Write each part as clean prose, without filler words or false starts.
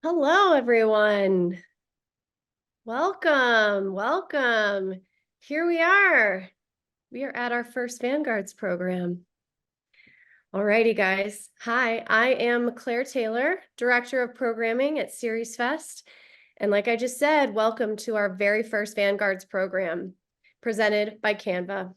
Hello, everyone. Welcome. Here we are. We are at our first Vanguards program. Alrighty, guys. Hi, I am Claire Taylor, Director of Programming at SeriesFest. And like I just said, welcome to our very first Vanguards program presented by Canva.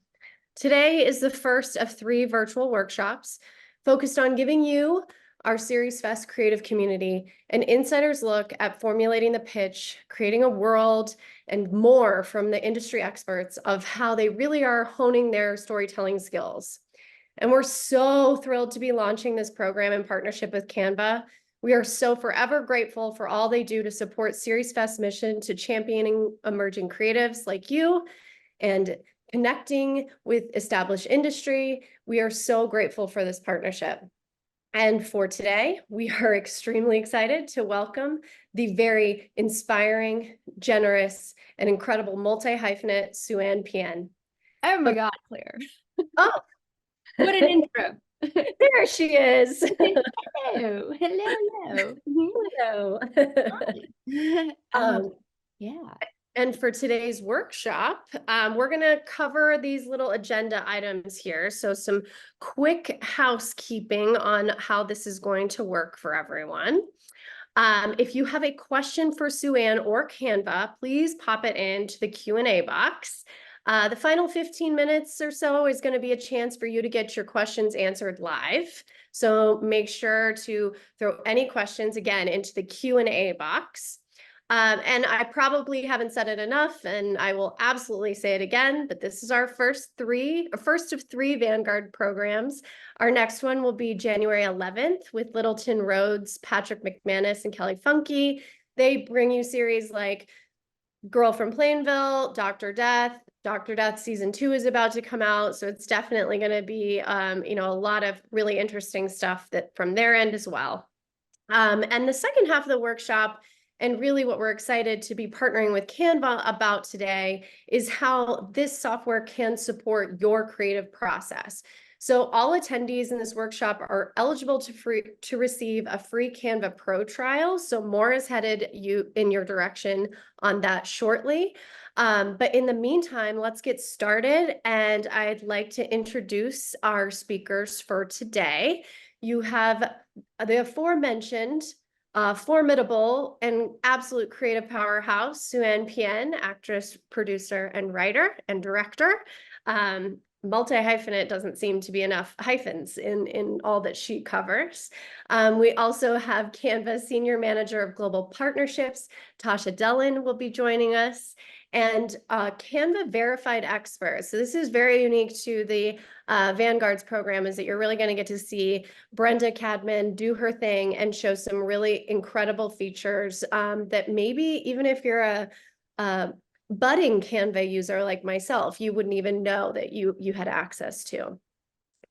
Today is the first of 3 virtual workshops focused on giving you, our SeriesFest creative community, an insider's look at formulating the pitch, creating a world, and more from the industry experts of how they really are honing their storytelling skills. And we're so thrilled to be launching this program in partnership with Canva. We are so forever grateful for all they do to support SeriesFest's mission to championing emerging creatives like you and connecting with established industry. We are so grateful for this partnership. And for today, we are extremely excited to welcome the very inspiring, generous, and incredible multi-hyphenate Sue Ann Pien. Oh my God, Claire. Oh, What an intro. there she is. Hello. Hello. Hello. Um, yeah. And for today's workshop, we're going to cover these little agenda items here. So some quick housekeeping on how this is going to work for everyone. If you have a question for Sue Ann or Canva, please pop it into the Q&A box. The final 15 minutes or so is going to be a chance for you to get your questions answered live. So make sure to throw any questions again into the Q&A box. And I probably haven't said it enough, and I will absolutely say it again, but this is our first of 3 Vanguard programs. Our next one will be January 11th with Littleton Rhodes, Patrick McManus, and Kelly Funky. They bring you series like Girl from Plainville, Dr. Death. Dr. Death season 2 is about to come out, so it's definitely going to be a lot of really interesting stuff that from their end as well. And the second half of the workshop, and really what we're excited to be partnering with Canva about today, is how this software can support your creative process. So all attendees in this workshop are eligible to receive a free Canva Pro trial. So more is headed in your direction on that shortly. But in the meantime, let's get started. And I'd like to introduce our speakers for today. You have the aforementioned formidable and absolute creative powerhouse, Sue Ann Pien, actress, producer, and writer and director. Multi-hyphenate doesn't seem to be enough hyphens in all that she covers. We also have Canva Senior Manager of Global Partnerships, Tasha Dellin will be joining us, and Canva Verified Expert. So this is very unique to the Vanguard's program, is that you're really going to get to see Brenda Cadman do her thing and show some really incredible features that maybe even if you're a budding Canva user like myself, you wouldn't even know that you had access to.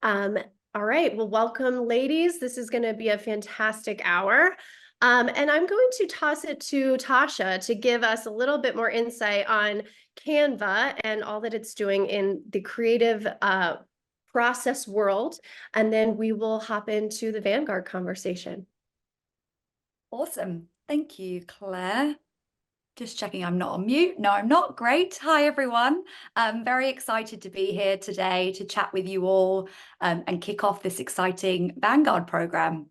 All right, well, welcome, ladies. This is going to be a fantastic hour. And I'm going to toss it to Tasha to give us a little bit more insight on Canva and all that it's doing in the creative process world. And then we will hop into the Vanguard conversation. Awesome. Thank you, Claire. Just checking I'm not on mute. No, I'm not. Great. Hi, everyone. I'm very excited to be here today to chat with you all and kick off this exciting Vanguard program.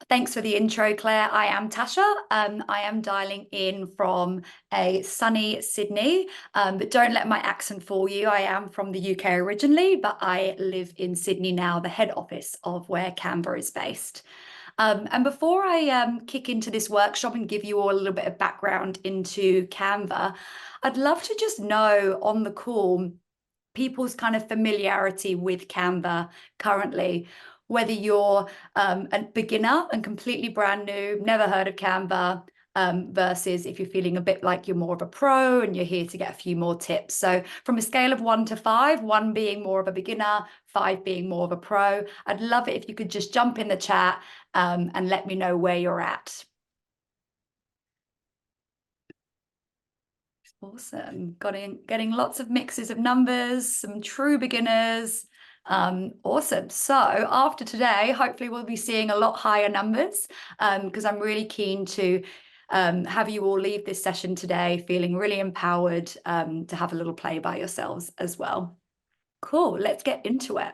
Thanks for the intro, Claire. I am Tasha. I am dialing in from a sunny Sydney, but don't let my accent fool you. I am from the UK originally, but I live in Sydney now, the head office of where Canva is based. And before I kick into this workshop and give you all a little bit of background into Canva, I'd love to just know on the call people's kind of familiarity with Canva currently, whether you're a beginner and completely brand new, never heard of Canva, versus if you're feeling a bit like you're more of a pro and you're here to get a few more tips. So from a scale of 1 to 5, 1 being more of a beginner, 5 being more of a pro, I'd love it if you could just jump in the chat and let me know where you're at. Awesome. Getting lots of mixes of numbers, some true beginners, Awesome. So after today, hopefully we'll be seeing a lot higher numbers because I'm really keen to have you all leave this session today feeling really empowered to have a little play by yourselves as well. Cool, let's get into it.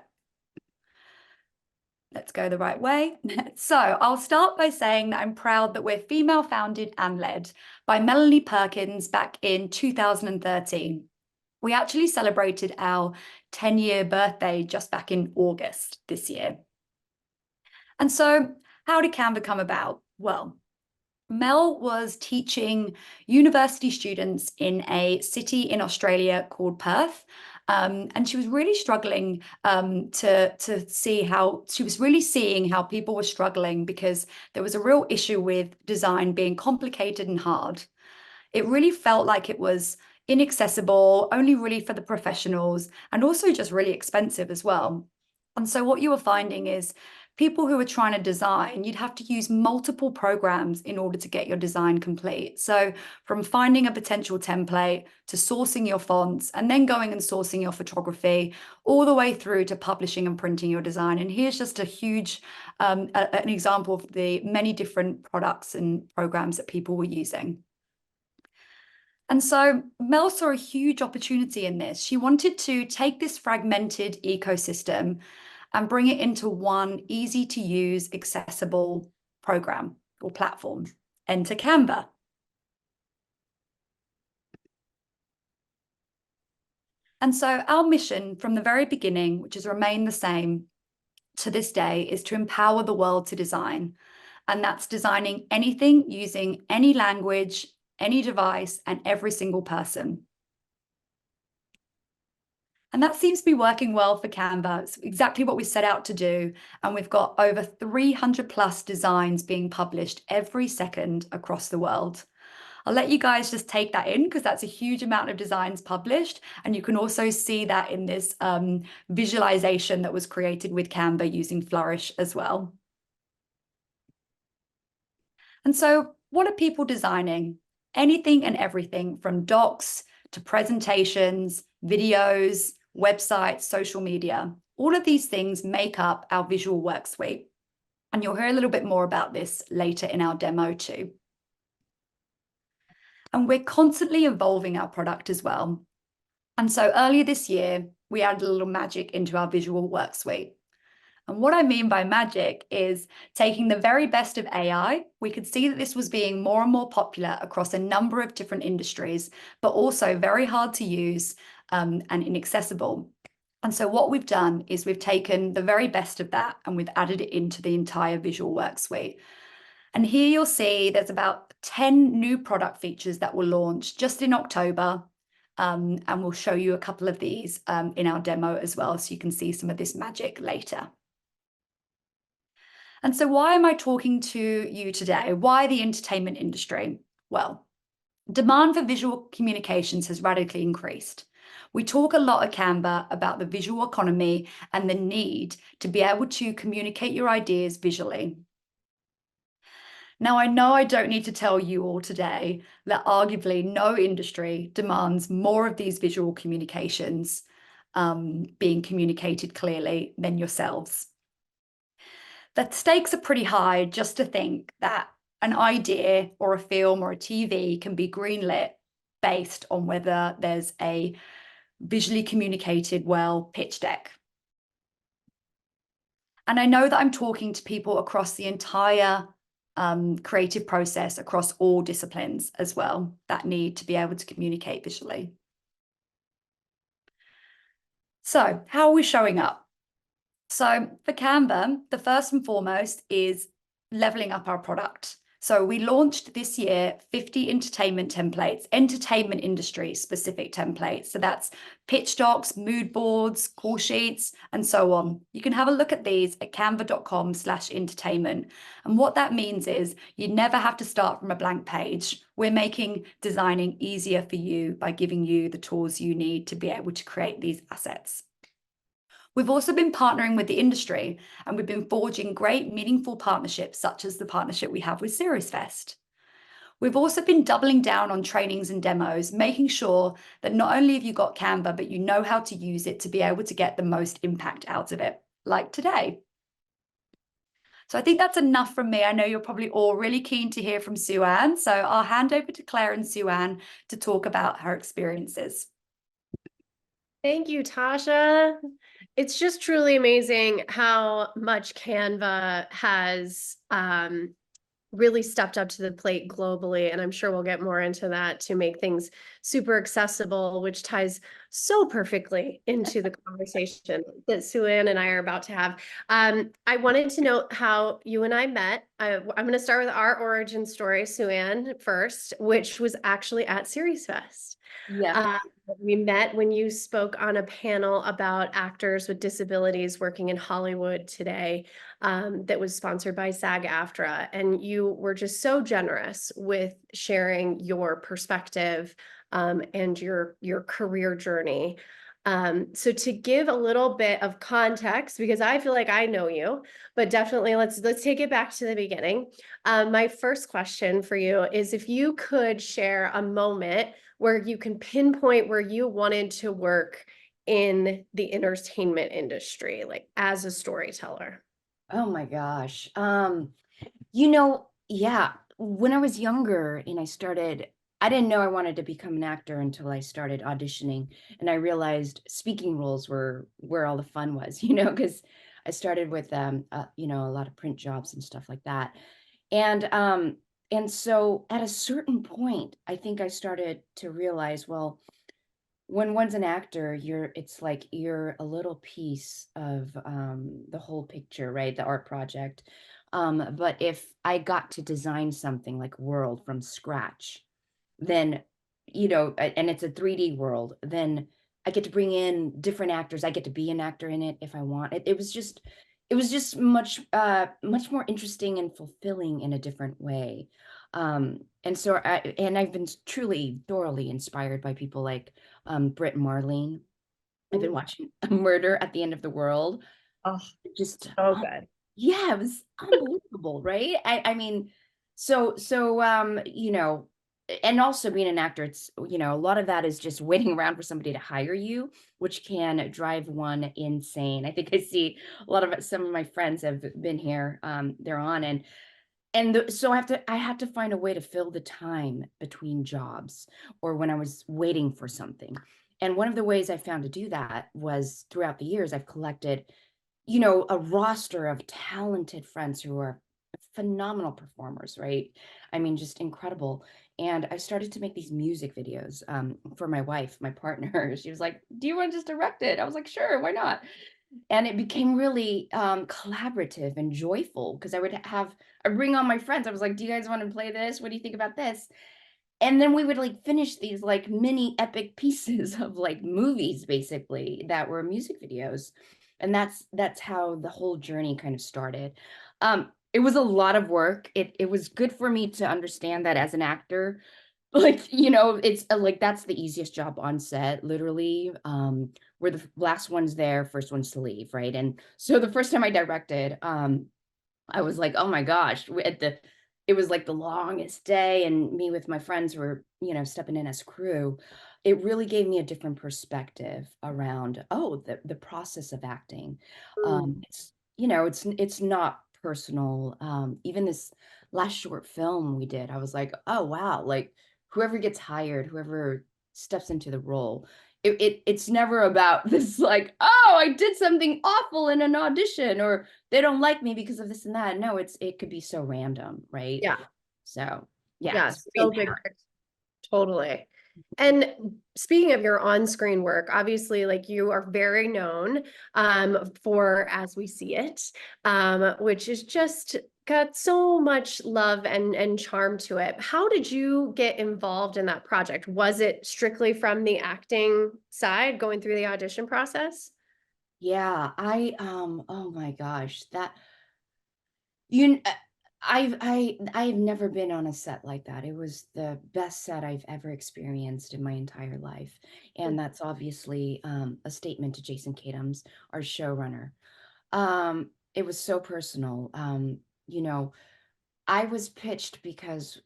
Let's go the right way. So I'll start by saying that I'm proud that we're female founded and led by Melanie Perkins back in 2013. We actually celebrated our 10-year birthday just back in August this year. And so how did Canva come about? Well, Mel was teaching university students in a city in Australia called Perth. And she was really struggling to see how she was really seeing how people were struggling because there was a real issue with design being complicated and hard. It really felt like it was inaccessible, only really for the professionals, and also just really expensive as well. And so what you were finding is people who were trying to design, you'd have to use multiple programs in order to get your design complete. So from finding a potential template to sourcing your fonts and then going and sourcing your photography, all the way through to publishing and printing your design. And here's just a huge, an example of the many different products and programs that people were using. And so Mel saw a huge opportunity in this. She wanted to take this fragmented ecosystem and bring it into one easy to use, accessible program or platform. Enter Canva. And so our mission from the very beginning, which has remained the same to this day, is to empower the world to design. And that's designing anything using any language, any device, and every single person. And that seems to be working well for Canva. It's exactly what we set out to do. And we've got over 300 plus designs being published every second across the world. I'll let you guys just take that in because that's a huge amount of designs published. And you can also see that in this visualization that was created with Canva using Flourish as well. And so what are people designing? Anything and everything from docs to presentations, videos, websites, social media. All of these things make up our visual work suite. And you'll hear a little bit more about this later in our demo too. And we're constantly evolving our product as well. And so earlier this year, we added a little magic into our visual work suite. And what I mean by magic is taking the very best of AI. We could see that this was being more and more popular across a number of different industries, but also very hard to use and inaccessible. And so what we've done is we've taken the very best of that and we've added it into the entire visual work suite. And here you'll see there's about 10 new product features that will launch just in October. And we'll show you a couple of these in our demo as well, so you can see some of this magic later. And so why am I talking to you today? Why the entertainment industry? Well, demand for visual communications has radically increased. We talk a lot at Canva about the visual economy and the need to be able to communicate your ideas visually. Now, I know I don't need to tell you all today that arguably no industry demands more of these visual communications being communicated clearly than yourselves. The stakes are pretty high just to think that an idea or a film or a TV can be greenlit based on whether there's a visually communicated, well, pitch deck. And I know that I'm talking to people across the entire creative process, across all disciplines as well, that need to be able to communicate visually. So how are we showing up? So for Canva, the first and foremost is leveling up our product. So we launched this year 50 entertainment templates, entertainment industry specific templates. So that's pitch docs, mood boards, call sheets, and so on. You can have a look at these at canva.com/entertainment. And what that means is you never have to start from a blank page. We're making designing easier for you by giving you the tools you need to be able to create these assets. We've also been partnering with the industry, and we've been forging great, meaningful partnerships, such as the partnership we have with SeriesFest. We've also been doubling down on trainings and demos, making sure that not only have you got Canva, but you know how to use it to be able to get the most impact out of it, like today. So I think that's enough from me. I know you're probably all really keen to hear from Sue Ann, so I'll hand over to Claire and Sue Ann to talk about her experiences. Thank you, Tasha. It's just truly amazing how much Canva has really stepped up to the plate globally. And I'm sure we'll get more into that to make things super accessible, which ties so perfectly into the conversation that Sue Ann and I are about to have. I wanted to know how you and I met. I'm going to start with our origin story, Sue Ann, first, which was actually at SeriesFest. Yeah. Uh, we met when you spoke on a panel about actors with disabilities working in Hollywood today, that was sponsored by SAG-AFTRA. And you were just so generous with sharing your perspective, and your career journey. So to give a little bit of context, because I feel like I know you, but definitely let's take it back to the beginning. My first question for you is if you could share a moment where you can pinpoint where you wanted to work in the entertainment industry, like as a storyteller. Oh my gosh. Yeah, when I was younger and I didn't know I wanted to become an actor until I started auditioning, and I realized speaking roles were where all the fun was, because I started with a lot of print jobs and stuff like that. And so at a certain point, I think I started to realize, well, when one's an actor, it's like you're a little piece of the whole picture, right? The art project. But if I got to design something like world from scratch, then, and it's a 3D world, then I get to bring in different actors. I get to be an actor in it if I want. It was just much more interesting and fulfilling in a different way. And I've been truly thoroughly inspired by people like Britt Marlene. I've been Ooh. watching Murder at the End of the World. Oh, Just so good. yeah, it was unbelievable, right? I mean, so and also being an actor, it's a lot of that is just waiting around for somebody to hire you, which can drive one insane. I think I see a lot of some of my friends have been here, they're on, so I had to find a way to fill the time between jobs or when I was waiting for something. And one of the ways I found to do that was throughout the years, I've collected, a roster of talented friends who are phenomenal performers, right? I mean, just incredible. And I started to make these music videos for my wife, my partner. She was like, "Do you want to just direct it?" I was like, "Sure, why not?" And it became really collaborative and joyful because I bring on my friends. I was like, "Do you guys want to play this? What do you think about this?" And then we would like finish these like mini epic pieces of like movies basically that were music videos. And that's how the whole journey kind of started. It was a lot of work. It was good for me to understand that as an actor, like, it's like that's the easiest job on set, literally. We're the last ones there, first ones to leave, right? And so the first time I directed, I was like, oh my gosh, it was like the longest day, and me with my friends were, stepping in as crew. It really gave me a different perspective around, the process of acting. Mm. It's not personal. Even this last short film we did, I was like, oh wow, like whoever gets hired, whoever steps into the role, it's never about this like, oh, I did something awful in an audition, or they don't like me because of this and that. No, it could be so random, right? Yeah, So yeah, yeah, it's very so big. empowering. Totally. And speaking of your on-screen work, obviously, like you are very known for As We See It, which is just got so much love and charm to it. How did you get involved in that project? Was it strictly from the acting side, going through the audition process? Yeah, oh my gosh, that you kn- I've never been on a set like that. It was the best set I've ever experienced in my entire life. And that's obviously a statement to Jason Katims, our showrunner. It was so personal. You know, I was pitched because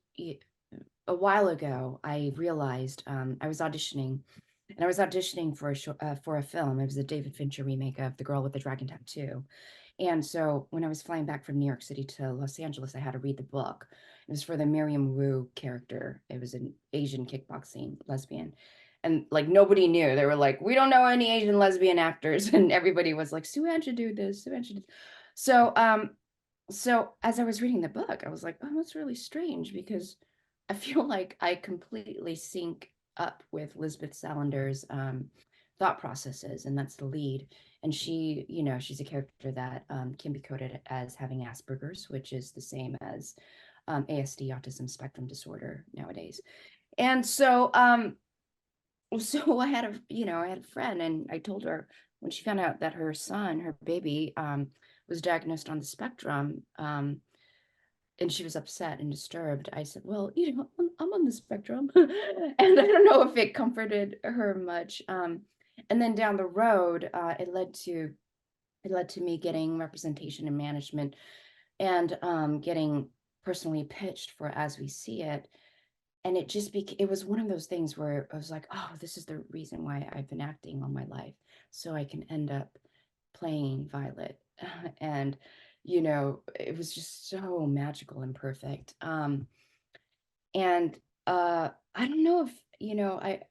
a while ago, I realized I was auditioning, and I was auditioning for for a film. It was a David Fincher remake of The Girl with the Dragon Tattoo. And so when I was flying back from New York City to Los Angeles, I had to read the book. It was for the Miriam Wu character. It was an Asian kickboxing lesbian. And like nobody knew. They were like, we don't know any Asian lesbian actors. And everybody was like, Sue Ann should do this. Sue Ann should do this. So as I was reading the book, I was like, oh, that's really strange because I feel like I completely sync up with Lisbeth Salander's thought processes, and that's the lead. And she, she's a character that can be coded as having Asperger's, which is the same as ASD, autism spectrum disorder nowadays. And so, so I had a friend, and I told her when she found out that her son, her baby, was diagnosed on the spectrum, and she was upset and disturbed. I said, well, I'm on the spectrum. And I don't know if it comforted her much. And then down the road, it led to me getting representation and management, and getting personally pitched for As We See It. And it was one of those things where I was like, oh, this is the reason why I've been acting all my life, so I can end up playing Violet. And it was just so magical and perfect. And I don't know if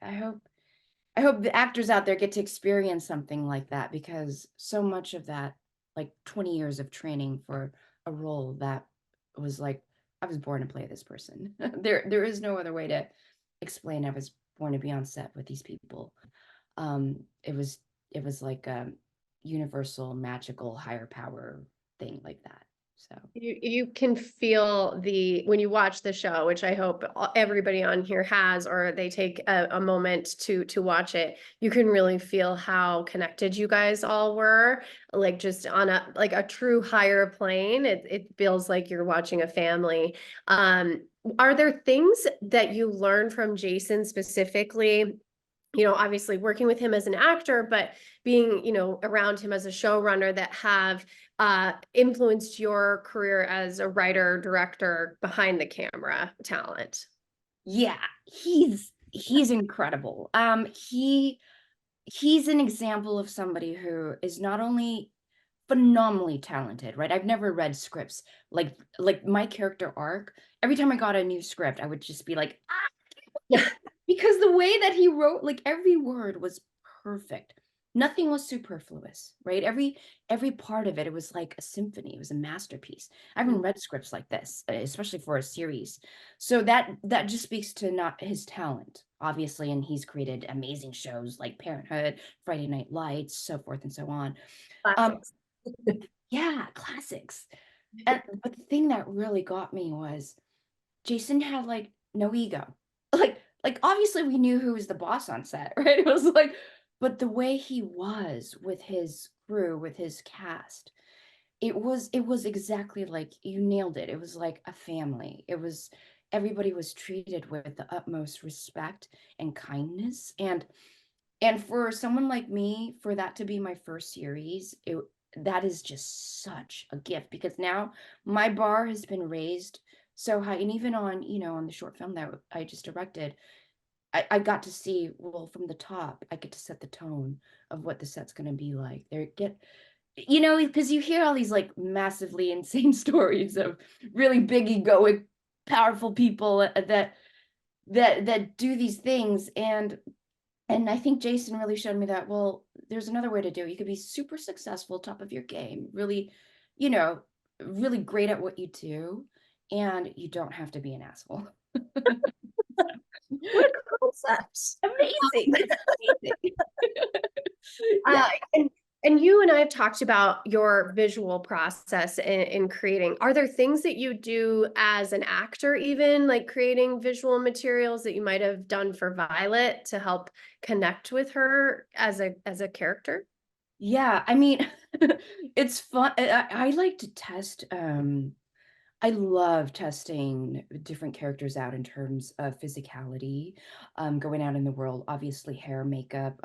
I hope the actors out there get to experience something like that, because so much of that, like 20 years of training for a role that was like, I was born to play this person. There is no other way to explain I was born to be on set with these people. It was like a universal, magical, higher power thing like that. So You can feel when you watch the show, which I hope everybody on here has, or they take a moment to watch it. You can really feel how connected you guys all were, like just on a true higher plane. It feels like you're watching a family. Are there things that you learned from Jason specifically? Obviously working with him as an actor, but being, around him as a showrunner, that have influenced your career as a writer, director, behind the camera talent? yeah, he's incredible. He's an example of somebody who is not only phenomenally talented, right? I've never read scripts like my character arc. Every time I got a new script, I would just be like, ah, because the way that he wrote, like every word was perfect. Nothing was superfluous, right? Every part of it, it was like a symphony. It was a masterpiece. I haven't read scripts like this, especially for a series. So that just speaks to not his talent, obviously, and he's created amazing shows like Parenthood, Friday Night Lights, so forth and so on. Classics. Yeah, classics. But the thing that really got me was Jason had like no ego. Like obviously we knew who was the boss on set, right? It was like, but the way he was with his crew, with his cast, it was exactly like you nailed it. It was like a family. Everybody was treated with the utmost respect and kindness. And for someone like me, for that to be my first series, that is just such a gift, because now my bar has been raised so high. And even on, on the short film that I just directed, I got to see, well, from the top, I get to set the tone of what the set's going to be like. Because you hear all these like massively insane stories of really big egoic, powerful people that do these things. And I think Jason really showed me that, well, there's another way to do it. You could be super successful, top of your game, really, really great at what you do, and you don't have to be an asshole. What a concept. Amazing. Amazing. Yeah. And you and I have talked about your visual process in creating. Are there things that you do as an actor, even like creating visual materials that you might have done for Violet to help connect with her as a character? Yeah, I mean, it's fun. I like to test I love testing different characters out in terms of physicality, going out in the world. Obviously, hair, makeup,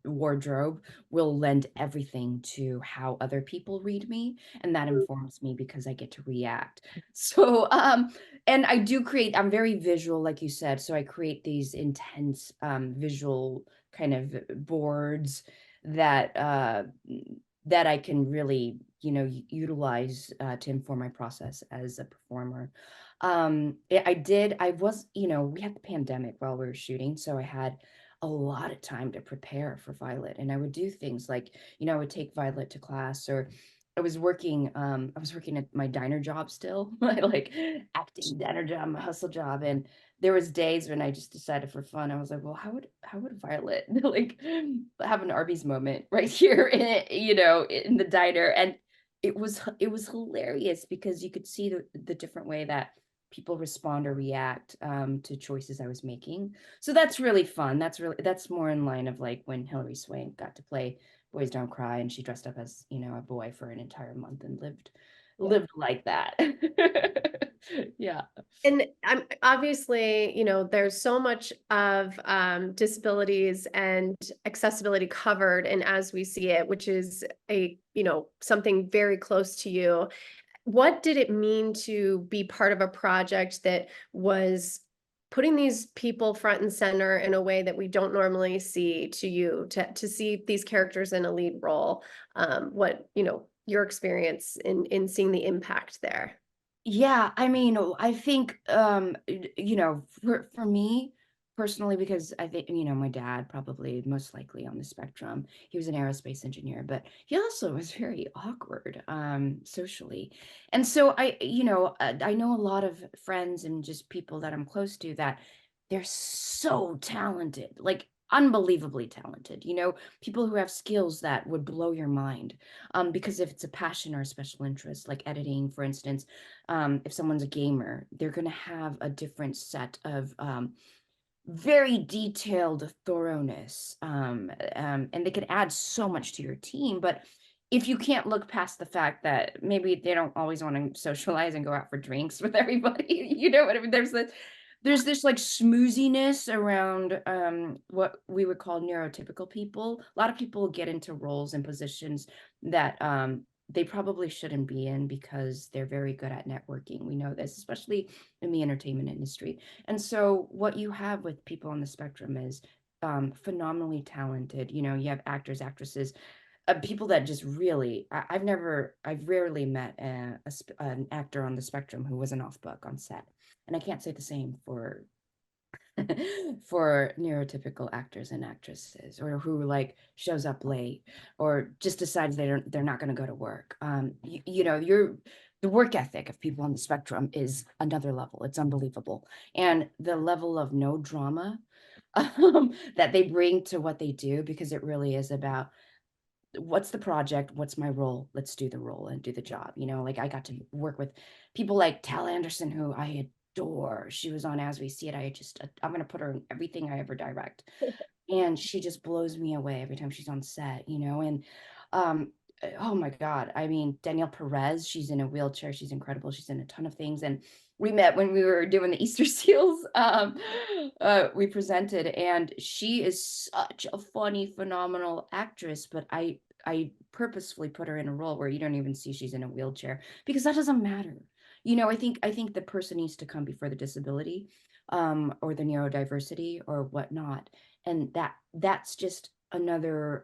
wardrobe will lend everything to how other people read me, and that informs me because I get to react. So, and I do create, I'm very visual, like you said, so I create these intense visual kind of boards that that I can really, utilize to inform my process as a performer. I was, we had the pandemic while we were shooting, so I had a lot of time to prepare for Violet, and I would do things like, I would take Violet to class, or I was working at my diner job still, my like acting diner job, my hustle job, and there was days when I just decided for fun, I was like, well, how would Violet like have an Arby's moment right here in it, in the diner? And it was hilarious because you could see the different way that people respond or react to choices I was making. So that's really fun. That's more in line of like when Hilary Swank got to play Boys Don't Cry, and she dressed up as, a boy for an entire month and lived like that. Yeah. And I'm obviously, there's so much of disabilities and accessibility covered in As We See It, which is something very close to you. What did it mean to be part of a project that was putting these people front and center in a way that we don't normally see, to see these characters in a lead role? What, your experience in seeing the impact there? Yeah, I mean, I think for me personally, because I think, my dad probably most likely on the spectrum. He was an aerospace engineer, but he also was very awkward socially. And so I know a lot of friends and just people that I'm close to that they're so talented, like unbelievably talented, people who have skills that would blow your mind because if it's a passion or a special interest, like editing, for instance, if someone's a gamer, they're going to have a different set of very detailed thoroughness, and they can add so much to your team. But if you can't look past the fact that maybe they don't always want to socialize and go out for drinks with everybody, you know what I mean? There's this like smooziness around what we would call neurotypical people. A lot of people get into roles and positions that they probably shouldn't be in because they're very good at networking. We know this, especially in the entertainment industry. And so what you have with people on the spectrum is phenomenally talented. You have actors, actresses, people that just really, I've rarely met an actor on the spectrum who wasn't off book on set. And I can't say the same for for neurotypical actors and actresses, or who like shows up late or just decides they're not going to go to work. The work ethic of people on the spectrum is another level. It's unbelievable. And the level of no drama that they bring to what they do, because it really is about what's the project, what's my role, let's do the role and do the job. Like I got to work with people like Tal Anderson, who I adore. She was on As We See It. I'm going to put her in everything I ever direct, and she just blows me away every time she's on set. And um oh my god, I mean, Danielle Perez, she's in a wheelchair, she's incredible, she's in a ton of things. And we met when we were doing the Easter Seals. We presented, and she is such a funny, phenomenal actress. But I purposefully put her in a role where you don't even see she's in a wheelchair, because that doesn't matter. I think the person needs to come before the disability, or the neurodiversity or whatnot, and that's just another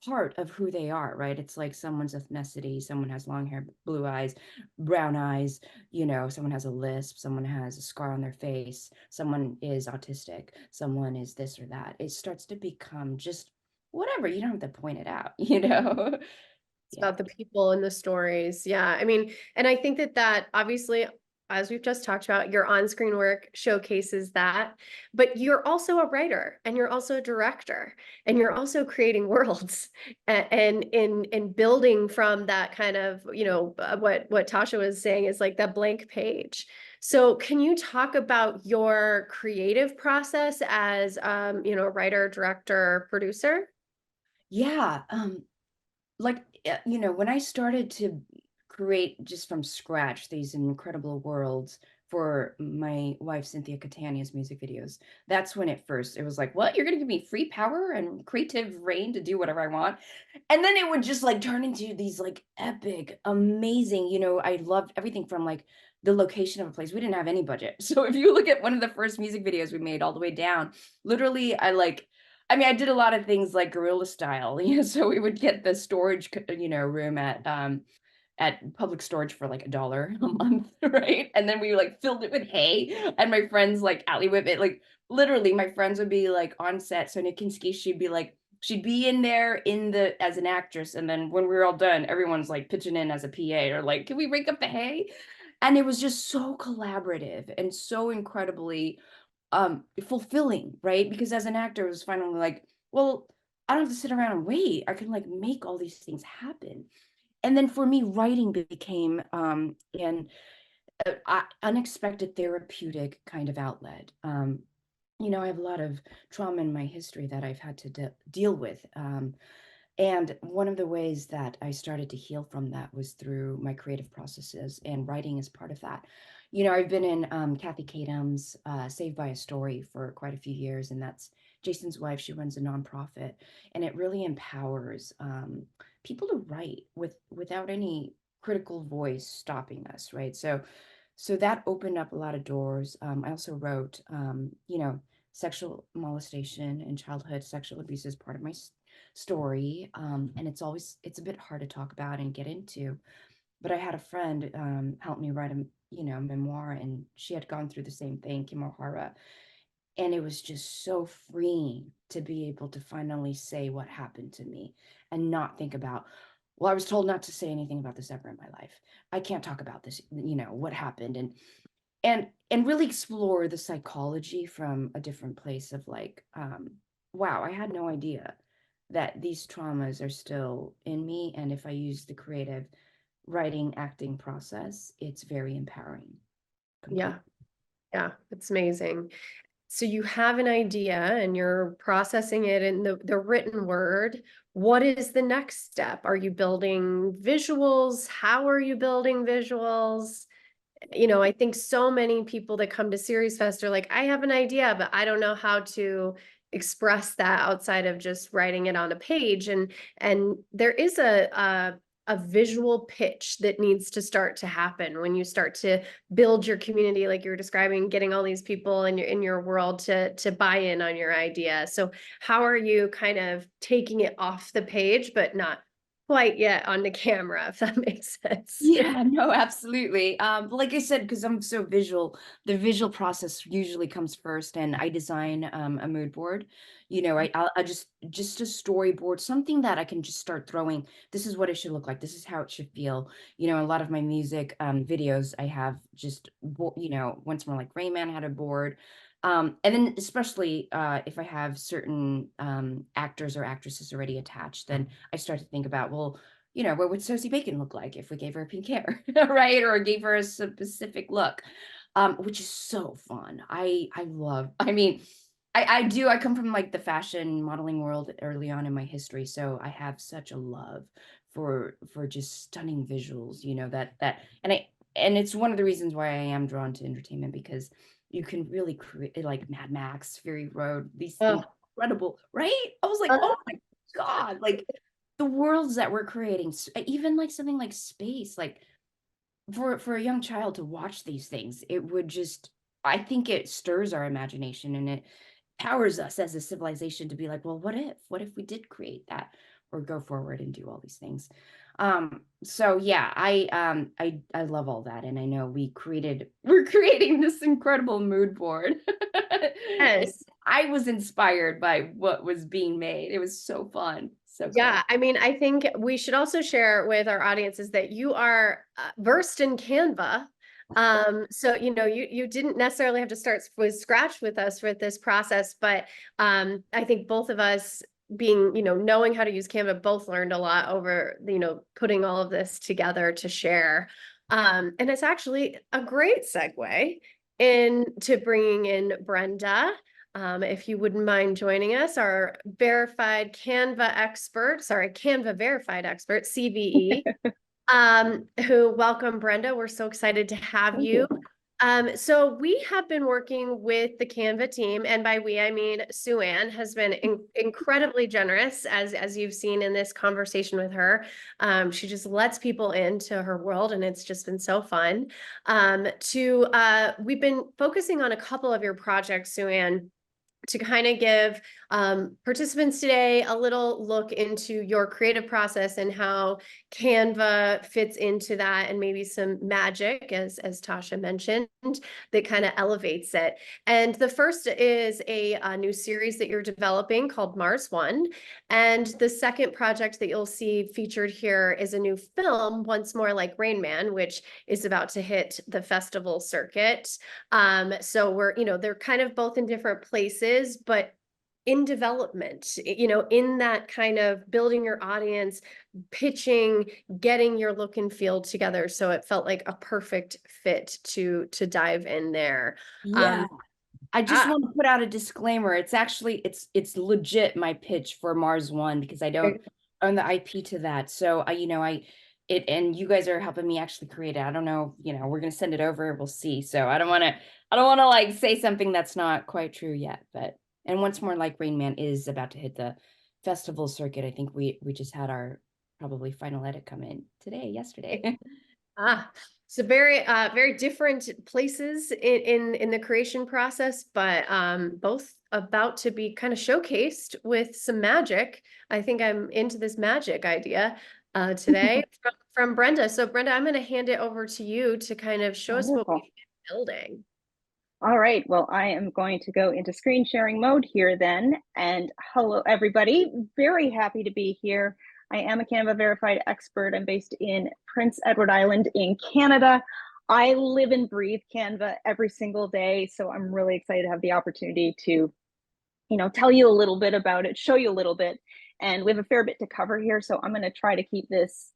part of who they are, right? It's like someone's ethnicity, someone has long hair, blue eyes, brown eyes, someone has a lisp, someone has a scar on their face, someone is autistic, someone is this or that. It starts to become just whatever. You don't have to point it out, It's Yeah. about the people and the stories. Yeah. I mean, and I think that obviously, as we've just talked about, your on-screen work showcases that, but you're also a writer, and you're also a director, and you're also creating worlds and in building from that kind of, what Tasha was saying is like that blank page. So can you talk about your creative process as, writer, director, producer? Yeah. Like, when I started to create just from scratch these incredible worlds for my wife Cynthia Catania's music videos. That's when it was like, what? You're gonna give me free power and creative reign to do whatever I want? And then it would just like turn into these like epic, amazing, I loved everything from like the location of a place. We didn't have any budget. So if you look at one of the first music videos we made all the way down, literally I did a lot of things like guerrilla style, so we would get the storage, room at public storage for like $1 a month, right? And then we like filled it with hay, and my friends like alley whip it. Like literally, my friends would be like on set. So Nikinski, she'd be in there as an actress, and then when we were all done, everyone's like pitching in as a PA or like, can we rake up the hay? And it was just so collaborative and so incredibly fulfilling, right? Because as an actor, it was finally like, well, I don't have to sit around and wait. I can like make all these things happen. And then for me, writing became an unexpected therapeutic kind of outlet. I have a lot of trauma in my history that I've had to deal with. And one of the ways that I started to heal from that was through my creative processes, and writing is part of that. I've been in Kathy Kadam's Saved by a Story for quite a few years, and that's Jason's wife. She runs a nonprofit, and it really empowers people to write without any critical voice stopping us, right? So that opened up a lot of doors. I also wrote, sexual molestation and childhood sexual abuse is part of my story. And it's a bit hard to talk about and get into, but I had a friend help me write a memoir, and she had gone through the same thing, Kim O'Hara. And it was just so freeing to be able to finally say what happened to me and not think about, well, I was told not to say anything about this ever in my life. I can't talk about this, what happened. And really explore the psychology from a different place of like, wow, I had no idea that these traumas are still in me. And if I use the creative writing, acting process, it's very empowering. Yeah. Yeah, it's amazing. So you have an idea and you're processing it in the written word. What is the next step? Are you building visuals? How are you building visuals? I think so many people that come to SeriesFest are like, I have an idea, but I don't know how to express that outside of just writing it on a page. And there is a visual pitch that needs to start to happen when you start to build your community, like you were describing, getting all these people in your world to buy in on your idea. So how are you kind of taking it off the page, but not quite yet on the camera, if that makes sense? Yeah, no, absolutely. Like I said, because I'm so visual, the visual process usually comes first, and I design a mood board. I just a storyboard, something that I can just start throwing. This is what it should look like. This is how it should feel. A lot of my music videos, I have just once more like Rayman had a board. And then especially if I have certain actors or actresses already attached, then I start to think about, well, what would Sosie Bacon look like if we gave her pink hair, right? Or gave her a specific look, which is so fun. I love, I come from like the fashion modeling world early on in my history. So I have such a love for just stunning visuals, and it's one of the reasons why I am drawn to entertainment, because you can really create like Mad Max, Fury Road, these incredible, right? I was like, oh my God, like the worlds that we're creating, even like something like space, like for a young child to watch these things, it would just, I think it stirs our imagination, and it powers us as a civilization to be like, well, what if we did create that or go forward and do all these things? So yeah, I love all that. And I know we're creating this incredible mood board. Yes. I was inspired by what was being made. It was so fun. So Yeah, cool. I think we should also share with our audiences that you are versed in Canva. So you didn't necessarily have to start with scratch with us with this process, but I think both of us being, knowing how to use Canva, both learned a lot over, putting all of this together to share. And it's actually a great segue into bringing in Brenda. If you wouldn't mind joining us, our Canva verified expert, CVE. who welcome Brenda. We're so excited to have Thank you. you. So we have been working with the Canva team, and by we, I mean Sue Ann has been incredibly generous, as you've seen in this conversation with her. She just lets people into her world, and it's just been so fun. We've been focusing on a couple of your projects, Sue Ann, to kind of give participants today a little look into your creative process and how Canva fits into that, and maybe some magic, as Tasha mentioned, that kind of elevates it. And the first is a new series that you're developing called Mars One. And the second project that you'll see featured here is a new film, Once More Like Rain Man, which is about to hit the festival circuit. So they're kind of both in different places, but in development, in that kind of building your audience, pitching, getting your look and feel together. So it felt like a perfect fit to dive in there. Yeah. I just ah. want to put out a disclaimer. It's actually it's legit my pitch for Mars One, because I don't own the IP to that. So and you guys are helping me actually create it. I don't know, we're gonna send it over. We'll see. So I don't want to like say something that's not quite true yet. But and Once More Like Rain Man is about to hit the festival circuit. I think we just had our probably final edit come in yesterday. So very different places in the creation process, but both about to be kind of showcased with some magic. I think I'm into this magic idea today from Brenda. So Brenda, I'm going to hand it over to you to kind of show us what Wonderful. we've been building. All right, well, I am going to go into screen sharing mode here then. And hello, everybody. Very happy to be here. I am a Canva verified expert. I'm based in Prince Edward Island in Canada. I live and breathe Canva every single day. So I'm really excited to have the opportunity to, tell you a little bit about it, show you a little bit. And we have a fair bit to cover here. So I'm going to try to keep this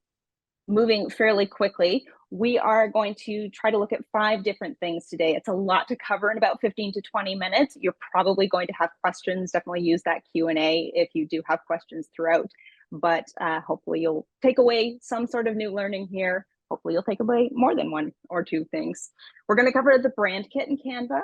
moving fairly quickly. We are going to try to look at 5 different things today. It's a lot to cover in about 15 to 20 minutes. You're probably going to have questions. Definitely use that Q&A if you do have questions throughout. But hopefully you'll take away some sort of new learning here. Hopefully you'll take away more than 1 or 2 things. We're going to cover the brand kit in Canva.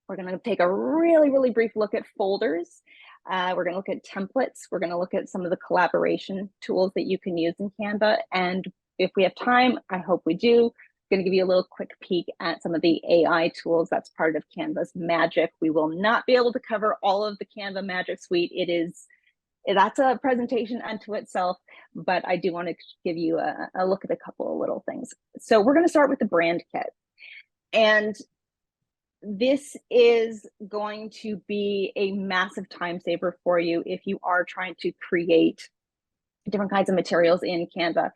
We're going to take a really, really brief look at folders. We're going to look at templates. We're going to look at some of the collaboration tools that you can use in Canva. And if we have time, I hope we do, I'm going to give you a little quick peek at some of the AI tools that's part of Canva's magic. We will not be able to cover all of the Canva magic suite. That's a presentation unto itself, but I do want to give you a look at a couple of little things. So we're going to start with the brand kit. And this is going to be a massive time saver for you if you are trying to create different kinds of materials in Canva.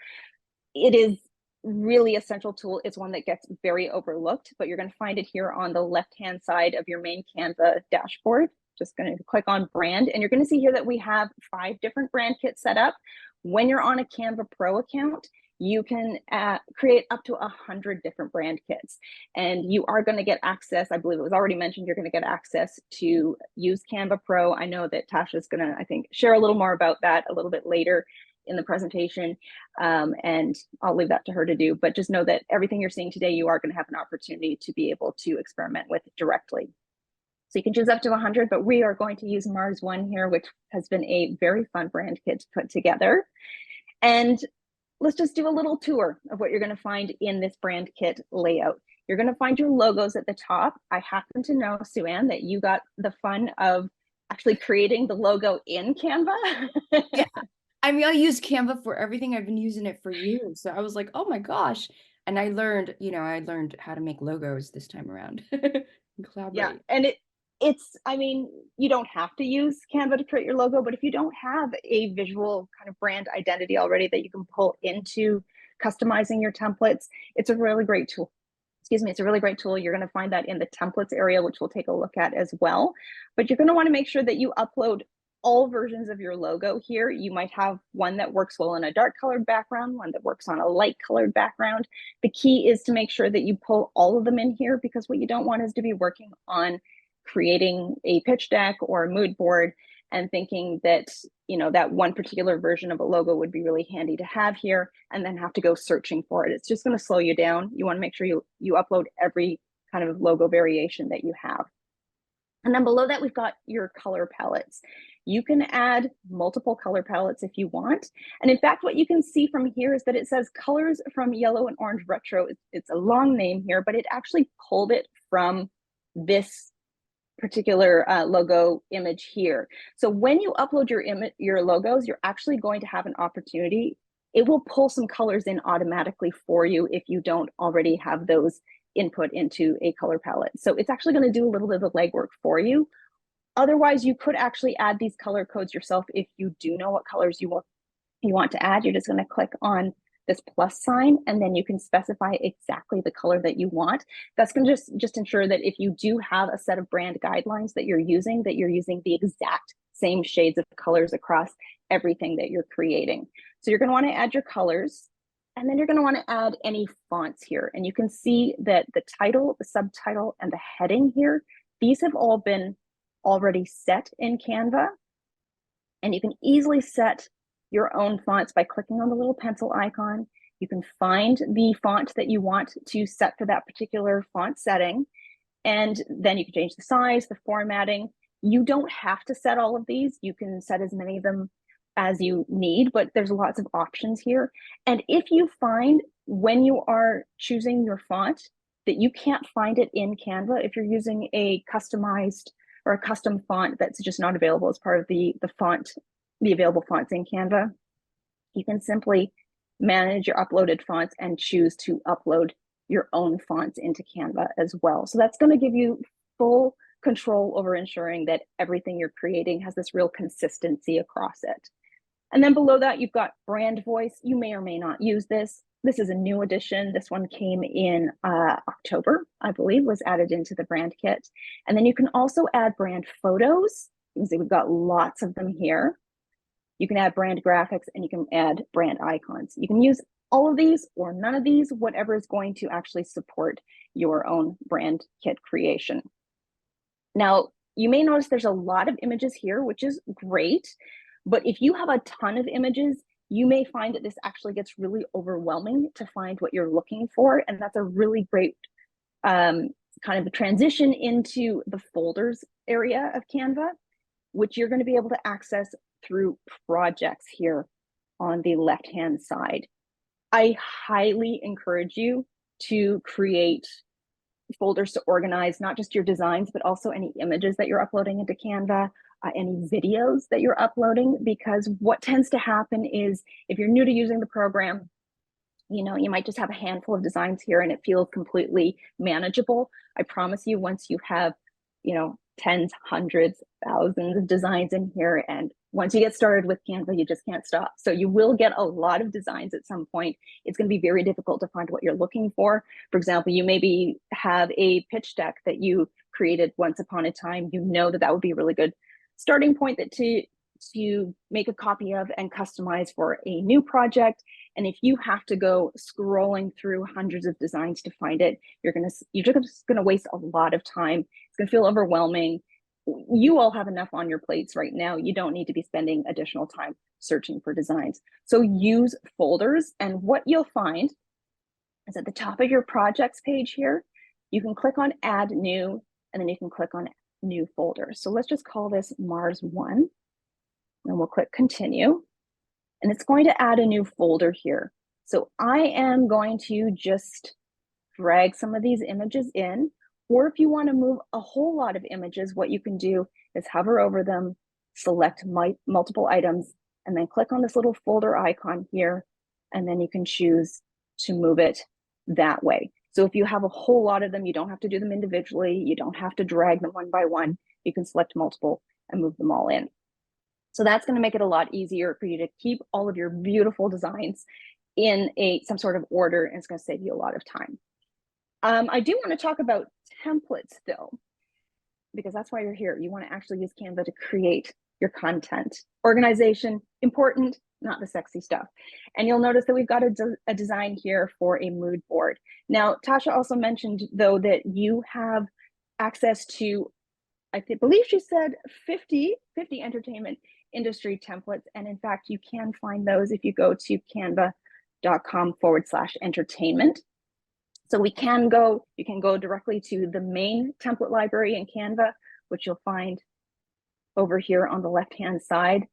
It is really a central tool. It's one that gets very overlooked, but you're going to find it here on the left-hand side of your main Canva dashboard. Just going to click on brand, and you're going to see here that we have 5 different brand kits set up. When you're on a Canva Pro account, you can create up to 100 different brand kits, and you are going to get access. I believe it was already mentioned, you're going to get access to use Canva Pro. I know that Tasha's going to, I think, share a little more about that a little bit later in the presentation, and I'll leave that to her to do. But just know that everything you're seeing today, you are going to have an opportunity to be able to experiment with directly. So you can choose up to 100, but we are going to use Mars One here, which has been a very fun brand kit to put together. And let's just do a little tour of what you're going to find in this brand kit layout. You're going to find your logos at the top. I happen to know, Sue Ann, that you got the fun of actually creating the logo in Canva. Yeah. I mean, I use Canva for everything. I've been using it for years. So I was like, oh my gosh. And I learned how to make logos this time around. And collaborate. Yeah, and I mean, you don't have to use Canva to create your logo, but if you don't have a visual kind of brand identity already that you can pull into customizing your templates, it's a really great tool. Excuse me, it's a really great tool. You're going to find that in the templates area, which we'll take a look at as well. But you're going to want to make sure that you upload all versions of your logo here. You might have one that works well in a dark colored background, one that works on a light colored background. The key is to make sure that you pull all of them in here, because what you don't want is to be working on creating a pitch deck or a mood board and thinking that, that one particular version of a logo would be really handy to have here and then have to go searching for it. It's just going to slow you down. You want to make sure you upload every kind of logo variation that you have. And then below that, we've got your color palettes. You can add multiple color palettes if you want. And in fact, what you can see from here is that it says colors from yellow and orange retro. It's a long name here, but it actually pulled it from this particular logo image here. So when you upload your logos, you're actually going to have an opportunity. It will pull some colors in automatically for you if you don't already have those input into a color palette. So it's actually going to do a little bit of the legwork for you. Otherwise, you could actually add these color codes yourself if you do know what colors you want to add. You're just going to click on this plus sign, and then you can specify exactly the color that you want. That's going to just ensure that if you do have a set of brand guidelines that you're using the exact same shades of colors across everything that you're creating. So you're going to want to add your colors, and then you're going to want to add any fonts here. And you can see that the title, the subtitle, and the heading here, these have all been already set in Canva. And you can easily set your own fonts by clicking on the little pencil icon. You can find the font that you want to set for that particular font setting. And then you can change the size, the formatting. You don't have to set all of these. You can set as many of them as you need, but there's lots of options here. And if you find when you are choosing your font that you can't find it in Canva, if you're using a customized or a custom font that's just not available as part of the available fonts in Canva, you can simply manage your uploaded fonts and choose to upload your own fonts into Canva as well. So that's going to give you full control over ensuring that everything you're creating has this real consistency across it. And then below that, you've got brand voice. You may or may not use this. This is a new addition. This one came in October, I believe, was added into the brand kit. And then you can also add brand photos. You can see we've got lots of them here. You can add brand graphics, and you can add brand icons. You can use all of these or none of these, whatever is going to actually support your own brand kit creation. Now, you may notice there's a lot of images here, which is great. But if you have a ton of images, you may find that this actually gets really overwhelming to find what you're looking for. And that's a really great kind of a transition into the folders area of Canva, which you're going to be able to access through projects here on the left-hand side. I highly encourage you to create folders to organize not just your designs, but also any images that you're uploading into Canva, any videos that you're uploading, because what tends to happen is if you're new to using the program, you might just have a handful of designs here and it feels completely manageable. I promise you, once you have, tens, hundreds, thousands of designs in here, and once you get started with Canva, you just can't stop. So you will get a lot of designs at some point. It's going to be very difficult to find what you're looking for. For example, you maybe have a pitch deck that you created once upon a time. That would be a really good starting point to make a copy of and customize for a new project. And if you have to go scrolling through hundreds of designs to find it, you're just gonna waste a lot of time. It's gonna feel overwhelming. You all have enough on your plates right now. You don't need to be spending additional time searching for designs. So use folders, and what you'll find is at the top of your projects page here, you can click on Add New, and then you can click on New Folder. So let's just call this Mars 1, and we'll click Continue. And it's going to add a new folder here. So I am going to just drag some of these images in, or if you want to move a whole lot of images, what you can do is hover over them, select multiple items, and then click on this little folder icon here, and then you can choose to move it that way. So if you have a whole lot of them, you don't have to do them individually. You don't have to drag them one by one. You can select multiple and move them all in. So that's going to make it a lot easier for you to keep all of your beautiful designs in some sort of order, and it's going to save you a lot of time. I do want to talk about templates though, because that's why you're here. You want to actually use Canva to create your content. Organization, important, not the sexy stuff. And you'll notice that we've got a design here for a mood board. Now, Tasha also mentioned though that you have access to believe she said 50 entertainment industry templates. And in fact, you can find those if you go to canva.com/entertainment. So you can go directly to the main template library in Canva, which you'll find over here on the left-hand side.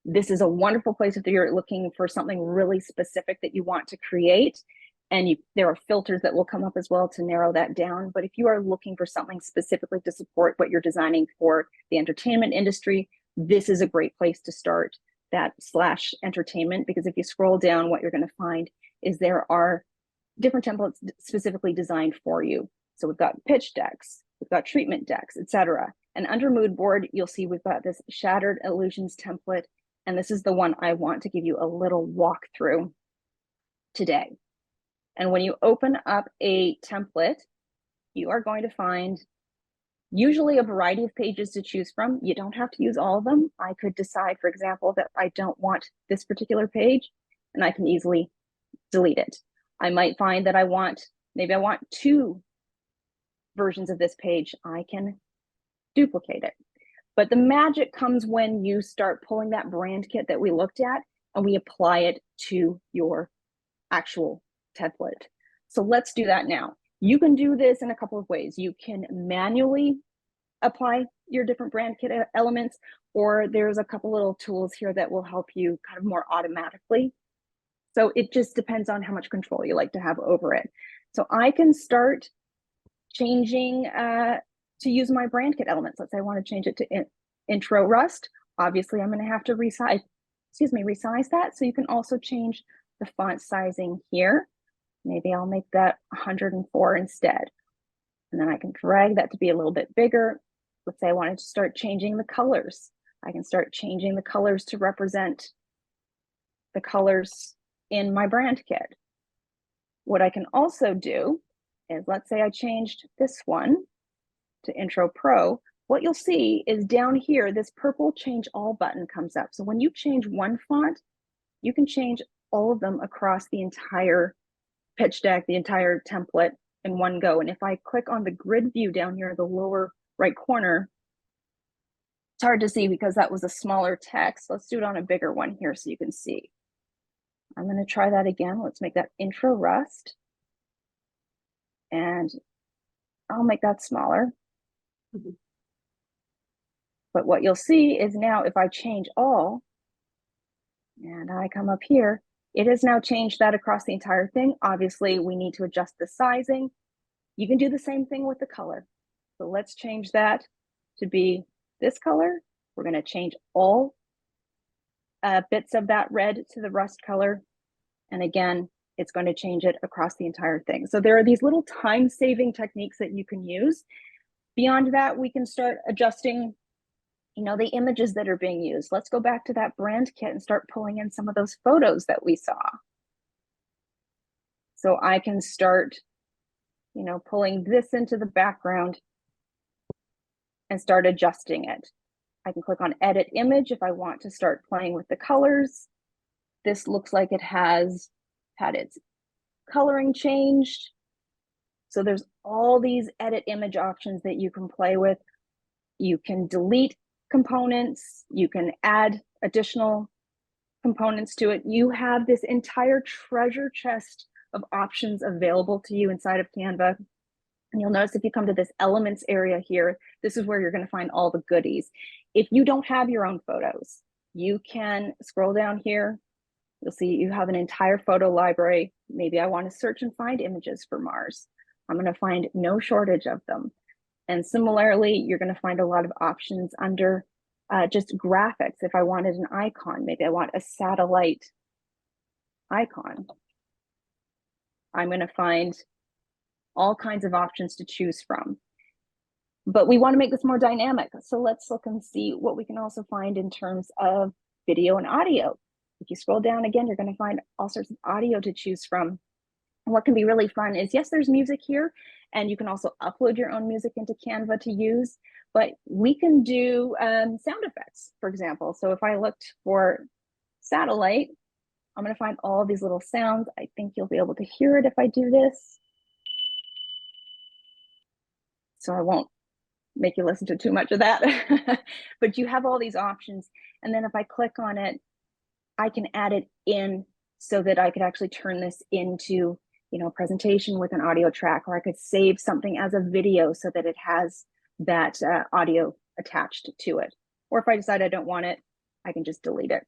This is a wonderful place if you're looking for something really specific that you want to create. And there are filters that will come up as well to narrow that down. But if you are looking for something specifically to support what you're designing for the entertainment industry, this is a great place to start that /entertainment, because if you scroll down, what you're going to find is there are different templates specifically designed for you. So we've got pitch decks, we've got treatment decks, etc. And under mood board, you'll see we've got this shattered illusions template. And this is the one I want to give you a little walkthrough today. And when you open up a template, you are going to find usually a variety of pages to choose from. You don't have to use all of them. I could decide, for example, that I don't want this particular page, and I can easily delete it. I might find that maybe I want 2 versions of this page. I can duplicate it. But the magic comes when you start pulling that brand kit that we looked at and we apply it to your actual template. So let's do that now. You can do this in a couple of ways. You can manually apply your different brand kit elements, or there's a couple little tools here that will help you kind of more automatically. So it just depends on how much control you like to have over it. So I can start changing to use my brand kit elements. Let's say I want to change it to intro rust. Obviously, I'm going to have to resize that. So you can also change the font sizing here. Maybe I'll make that 104 instead. And then I can drag that to be a little bit bigger. Let's say I wanted to start changing the colors. I can start changing the colors to represent the colors in my brand kit. What I can also do is, let's say I changed this one to Intro Pro. What you'll see is down here, this purple change all button comes up. So when you change one font, you can change all of them across the entire pitch deck, the entire template in one go. And if I click on the grid view down here in the lower right corner, it's hard to see because that was a smaller text. Let's do it on a bigger one here so you can see. I'm going to try that again. Let's make that Intro Rust. And I'll make that smaller. But what you'll see is now if I change all, and I come up here, it has now changed that across the entire thing. Obviously, we need to adjust the sizing. You can do the same thing with the color. So let's change that to be this color. We're going to change all bits of that red to the rust color. And again, it's going to change it across the entire thing. So there are these little time-saving techniques that you can use. Beyond that, we can start adjusting, the images that are being used. Let's go back to that brand kit and start pulling in some of those photos that we saw. So I can start, pulling this into the background and start adjusting it. I can click on Edit Image if I want to start playing with the colors. This looks like it has had its coloring changed. So there's all these edit image options that you can play with. You can delete components. You can add additional components to it. You have this entire treasure chest of options available to you inside of Canva. And you'll notice if you come to this elements area here, this is where you're going to find all the goodies. If you don't have your own photos, you can scroll down here. You'll see you have an entire photo library. Maybe I want to search and find images for Mars. I'm going to find no shortage of them. And similarly, you're going to find a lot of options under just graphics. If I wanted an icon, maybe I want a satellite icon. I'm going to find all kinds of options to choose from. But we want to make this more dynamic. So let's look and see what we can also find in terms of video and audio. If you scroll down again, you're going to find all sorts of audio to choose from. And what can be really fun is, yes, there's music here, and you can also upload your own music into Canva to use, but we can do sound effects, for example. So if I looked for satellite, I'm going to find all these little sounds. I think you'll be able to hear it if I do this. So I won't make you listen to too much of that. But you have all these options. And then if I click on it, I can add it in so that I could actually turn this into, you know, a presentation with an audio track, or I could save something as a video so that it has that audio attached to it. Or if I decide I don't want it, I can just delete it.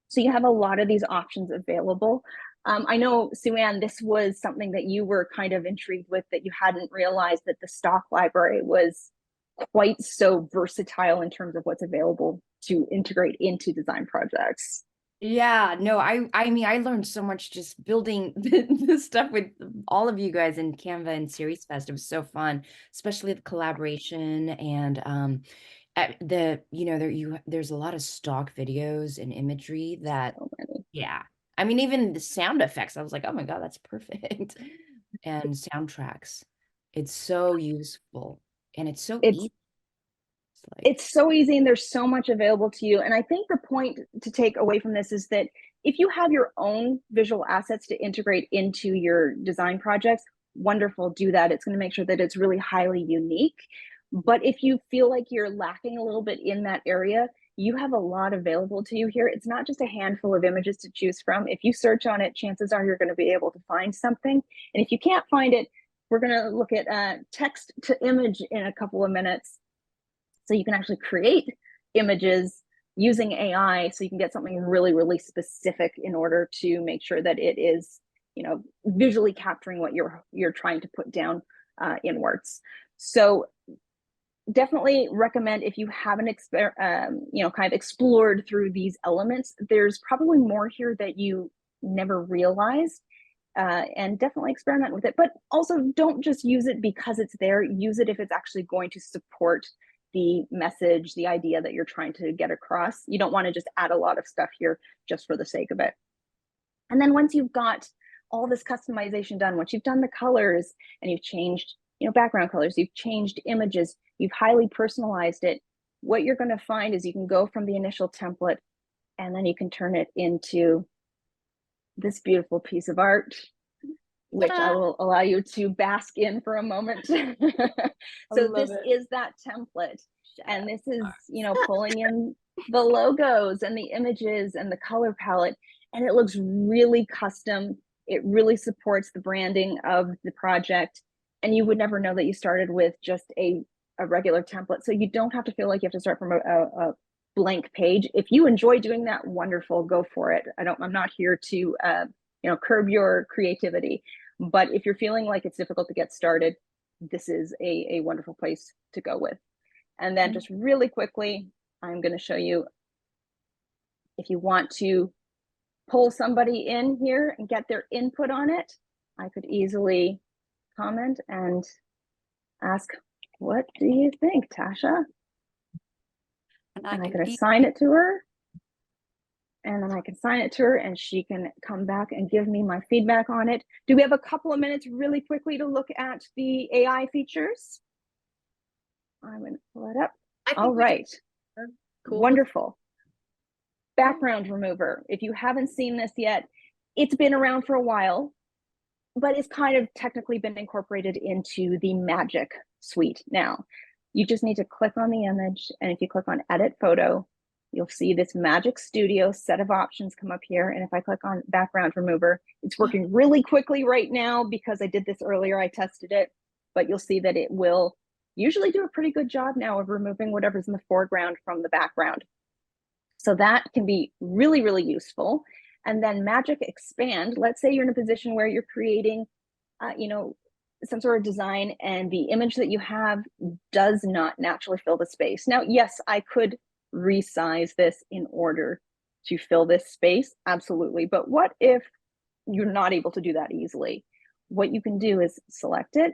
So you have a lot of these options available. I know, Sue Ann, this was something that you were kind of intrigued with, that you hadn't realized that the stock library was quite so versatile in terms of what's available to integrate into design projects. Yeah, no, I mean, I learned so much just building this stuff with all of you guys in Canva and SeriesFest. It was so fun, especially the collaboration and there's a lot of stock videos and imagery that, So many. yeah. I mean, even the sound effects, I was like, oh my God, that's perfect. And soundtracks. It's so useful and it's so easy. It's so easy, and there's so much available to you. And I think the point to take away from this is that if you have your own visual assets to integrate into your design projects, wonderful, do that. It's going to make sure that it's really highly unique. But if you feel like you're lacking a little bit in that area, you have a lot available to you here. It's not just a handful of images to choose from. If you search on it, chances are you're going to be able to find something. And if you can't find it, we're going to look at text to image in a couple of minutes. So you can actually create images using AI, so you can get something really, really specific in order to make sure that it is, you know, visually capturing what you're trying to put down in words. So definitely recommend, if you haven't you know, kind of explored through these elements, there's probably more here that you never realized. And definitely experiment with it, but also don't just use it because it's there. Use it if it's actually going to support the message, the idea that you're trying to get across. You don't want to just add a lot of stuff here just for the sake of it. And then once you've got all this customization done, once you've done the colors and you've changed, you know, background colors, you've changed images, you've highly personalized it, what you're going to find is you can go from the initial template and then you can turn it into this beautiful piece of art, which I will allow you to bask in for a moment. So this is that template. And this is, you know, pulling in the logos and the images and the color palette. And it looks really custom. It really supports the branding of the project. And you would never know that you started with just a regular template. So you don't have to feel like you have to start from a blank page. If you enjoy doing that, wonderful, go for it. I'm not here to, you know, curb your creativity. But if you're feeling like it's difficult to get started, this is a wonderful place to go with. And then just really quickly, I'm going to show you, if you want to pull somebody in here and get their input on it, I could easily comment and ask, what do you think, Tasha? And I could assign it to her. And then I can sign it to her and she can come back and give me my feedback on it. Do we have a couple of minutes really quickly to look at the AI features? I'm going to pull it up. All right. Cool. Wonderful. Background remover. If you haven't seen this yet, it's been around for a while, but it's kind of technically been incorporated into the Magic suite now. You just need to click on the image, and if you click on Edit Photo, you'll see this Magic Studio set of options come up here. And if I click on background remover, it's working really quickly right now because I did this earlier, I tested it, but you'll see that it will usually do a pretty good job now of removing whatever's in the foreground from the background. So that can be really, really useful. And then Magic Expand, let's say you're in a position where you're creating, you know, some sort of design and the image that you have does not naturally fill the space. Now, yes, I could resize this in order to fill this space, absolutely. But what if you're not able to do that easily? What you can do is select it,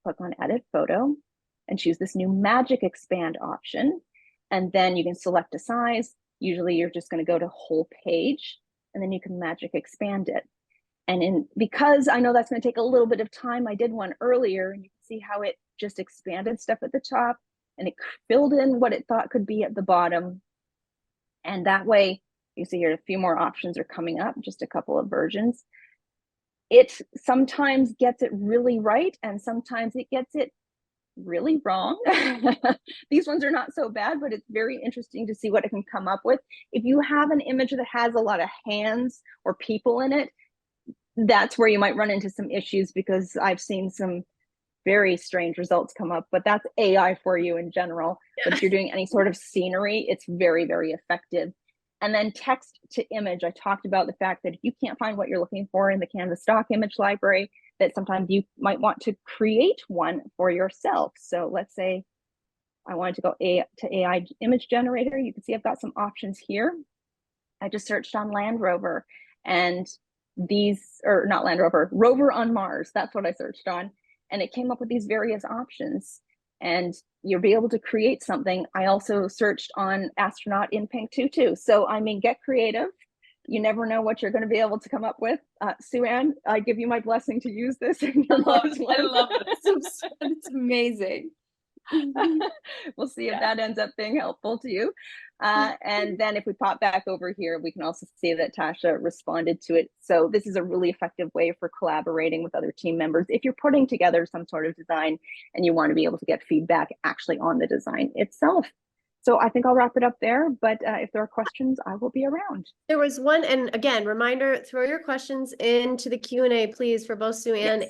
click on Edit Photo, and choose this new Magic Expand option. And then you can select a size. Usually you're just going to go to whole page, and then you can Magic Expand it. And because I know that's going to take a little bit of time, I did one earlier, and you can see how it just expanded stuff at the top and it filled in what it thought could be at the bottom. And that way, you see here a few more options are coming up, just a couple of versions. It sometimes gets it really right, and sometimes it gets it really wrong. These ones are not so bad, but it's very interesting to see what it can come up with. If you have an image that has a lot of hands or people in it, that's where you might run into some issues, because I've seen some very strange results come up, but that's AI for you in general. But if you're doing any sort of scenery, it's very, very effective. And then text to image, I talked about the fact that if you can't find what you're looking for in the Canva stock image library, that sometimes you might want to create one for yourself. So let's say I wanted to go to AI image generator. You can see I've got some options here. I just searched on Land Rover, and these, or not Land Rover, Rover on Mars. That's what I searched on. And it came up with these various options, and you'll be able to create something. I also searched on astronaut in pink tutu. So, I mean, get creative. You never know what you're going to be able to come up with. Sue Ann, I give you my blessing to use this in your Mars one. I love it. It's amazing. We'll see if that ends up being helpful to you. And then if we pop back over here, we can also see that Tasha responded to it. So this is a really effective way for collaborating with other team members if you're putting together some sort of design and you want to be able to get feedback actually on the design itself. So I think I'll wrap it up there, but if there are questions, I will be around. There was one, and again, reminder, throw your questions into the Q&A, please, for both Sue Ann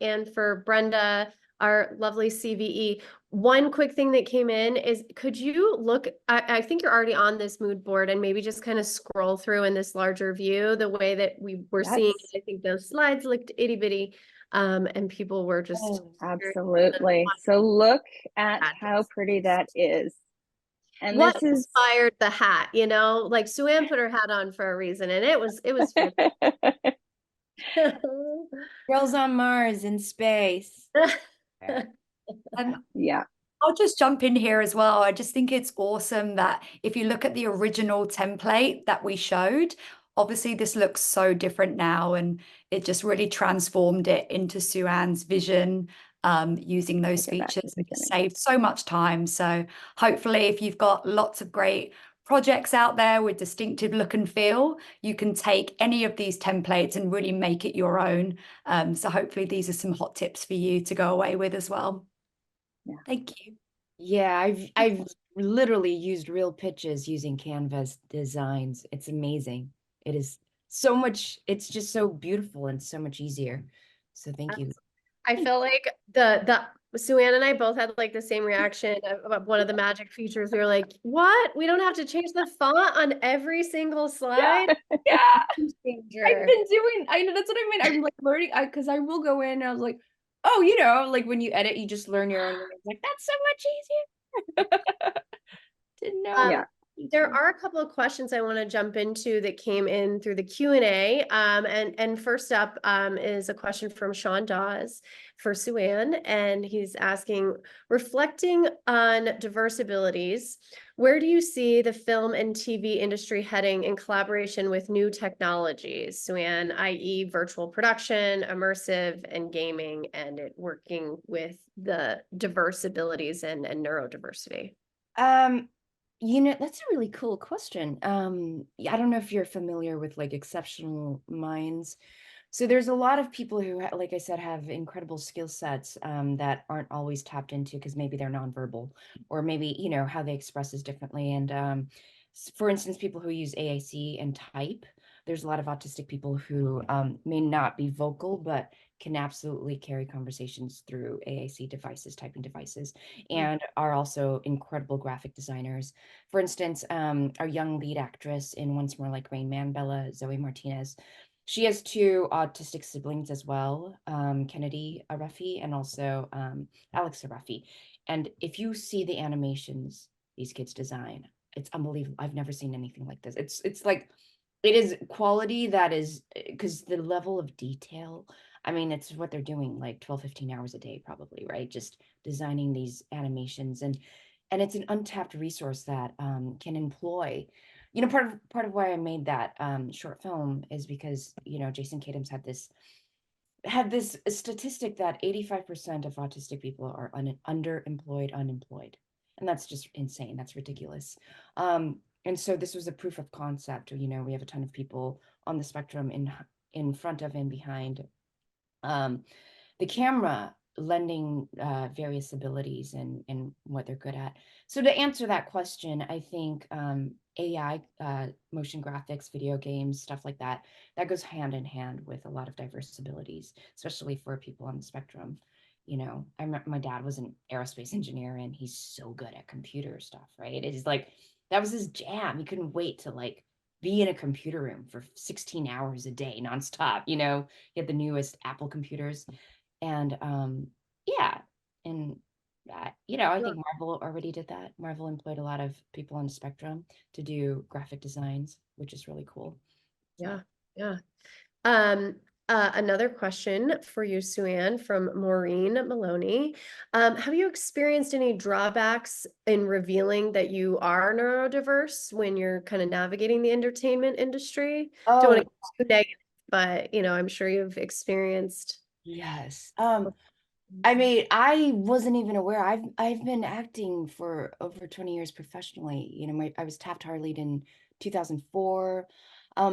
and for Brenda, our lovely CVE. One quick thing that came in is, could you look, I think you're already on this mood board, and maybe just kind of scroll through in this larger view, the way that we were seeing, I think those slides looked itty bitty, and people were just. Absolutely. So look at how pretty that is. And what this is inspired the hat, you know, like Sue Ann put her hat on for a reason, and it was Girls on Mars in space. Yeah. I'll just jump in here as well. I just think it's awesome that if you look at the original template that we showed, obviously this looks so different now, and it just really transformed it into Sue Ann's vision, using those features, which saved so much time. So hopefully if you've got lots of great projects out there with distinctive look and feel, you can take any of these templates and really make it your own. So hopefully these are some hot tips for you to go away with as well. Yeah. Thank you. Yeah, I've literally used real pitches using Canva's designs. It's amazing. It is so much, it's just so beautiful and so much easier. So thank you. I feel like the Sue Ann and I both had like the same reaction of one of the magic features. We were like, what? We don't have to change the font on every single slide? Yeah. Changer. I've been doing, I know, that's what I mean. I'm like learning, because I will go in and I was like, oh, you know, like when you edit, you just learn your own words. Like, that's so much easier. Didn't know. Yeah. There are a couple of questions I want to jump into that came in through the Q&A. And first up is a question from Sean Dawes for Sue Ann, and he's asking, reflecting on diverse abilities, where do you see the film and TV industry heading in collaboration with new technologies, Sue Ann, i.e. virtual production, immersive, and gaming, and it working with the diverse abilities and neurodiversity? You know, that's a really cool question. I don't know if you're familiar with like Exceptional Minds. So there's a lot of people who, like I said, have incredible skill sets that aren't always tapped into because maybe they're nonverbal, or maybe, you know, how they express is differently. And for instance, people who use AIC and type, there's a lot of autistic people who may not be vocal, but can absolutely carry conversations through AIC devices, typing devices, and are also incredible graphic designers. For instance, our young lead actress in Once More Like Rain Man, Bella Zoe Martinez, she has two autistic siblings as well, Kennedy Arafi and also Alex Arafi. And if you see the animations these kids design, it's unbelievable. I've never seen anything like this. It's like, it is quality that is, because the level of detail, I mean, it's what they're doing like 12, 15 hours a day, probably, right? Just designing these animations. And it's an untapped resource that can employ, you know, part of why I made that short film is because, you know, Jason Katims had this statistic that 85% of autistic people are underemployed, unemployed. And that's just insane. That's ridiculous. And so this was a proof of concept. You know, we have a ton of people on the spectrum in front of and behind the camera, lending various abilities and what they're good at. So to answer that question, I think AI, motion graphics, video games, stuff like that, that goes hand in hand with a lot of diverse abilities, especially for people on the spectrum. You know, I remember my dad was an aerospace engineer and he's so good at computer stuff, right? It's like, that was his jam. He couldn't wait to like be in a computer room for 16 hours a day nonstop. You know, he had the newest Apple computers. And yeah, and you know, I Sure. think Marvel already did that. Marvel employed a lot of people on the spectrum to do graphic designs, which is really cool. So. Yeah, yeah. Another question for you, Sue Ann, from Maureen Maloney. Have you experienced any drawbacks in revealing that you are neurodiverse when you're kind of navigating the entertainment industry? Don't want Oh, to get too negative, but you know, I'm sure you've experienced. yes. I mean, I wasn't even aware. I've been acting for over 20 years professionally. You know, I was Taft Harley in 2004.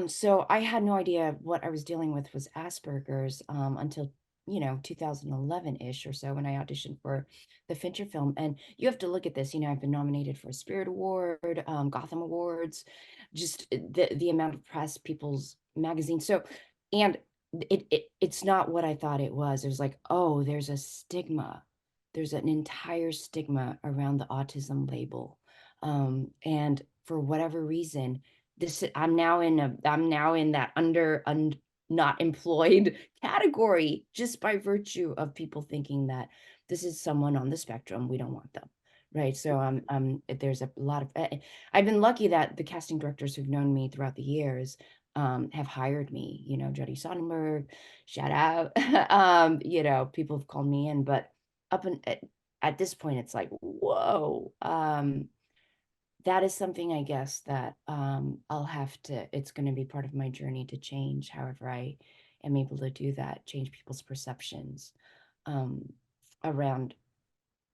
So I had no idea what I was dealing with was Asperger's until, you know, 2011-ish or so when I auditioned for the Fincher film. And you have to look at this, you know, I've been nominated for a Spirit Award, Gotham Awards, just the amount of press, People's Magazine. So, and it's not what I thought it was. It was like, oh, there's a stigma. There's an entire stigma around the autism label. And for whatever reason, I'm now in that not employed category just by virtue of people thinking that this is someone on the spectrum. We don't want them. Right. So there's a lot of I've been lucky that the casting directors who've known me throughout the years have hired me, you know, Jody Sonnenberg, shout out. You know, people have called me in, but at this point, it's like, whoa. That is something I guess that I'll have to, it's going to be part of my journey to change, however I am able to do that, change people's perceptions um, around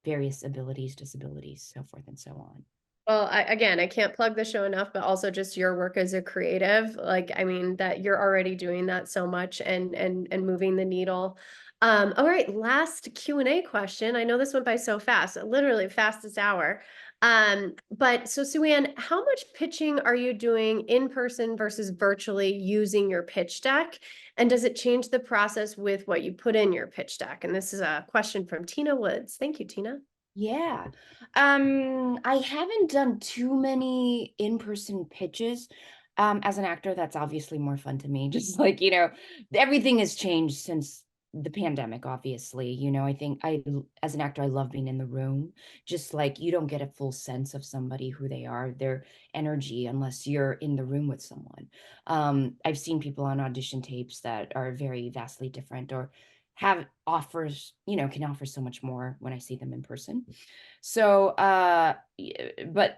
various abilities, disabilities, so forth and so on. Well, again, I can't plug the show enough, but also just your work as a creative. Like, I mean, that you're already doing that so much and moving the needle. All right, last Q&A question. I know this went by so fast, literally fastest hour. But so Sue Ann, how much pitching are you doing in person versus virtually using your pitch deck? And does it change the process with what you put in your pitch deck? And this is a question from Tina Woods. Thank you, Tina. Yeah. I haven't done too many in-person pitches. As an actor, that's obviously more fun to me. Just like, you know, everything has changed since the pandemic, obviously. You know, I think as an actor, I love being in the room. Just like you don't get a full sense of somebody, who they are, their energy, unless you're in the room with someone. I've seen people on audition tapes that are very vastly different or have offers, you know, can offer so much more when I see them in person. So, but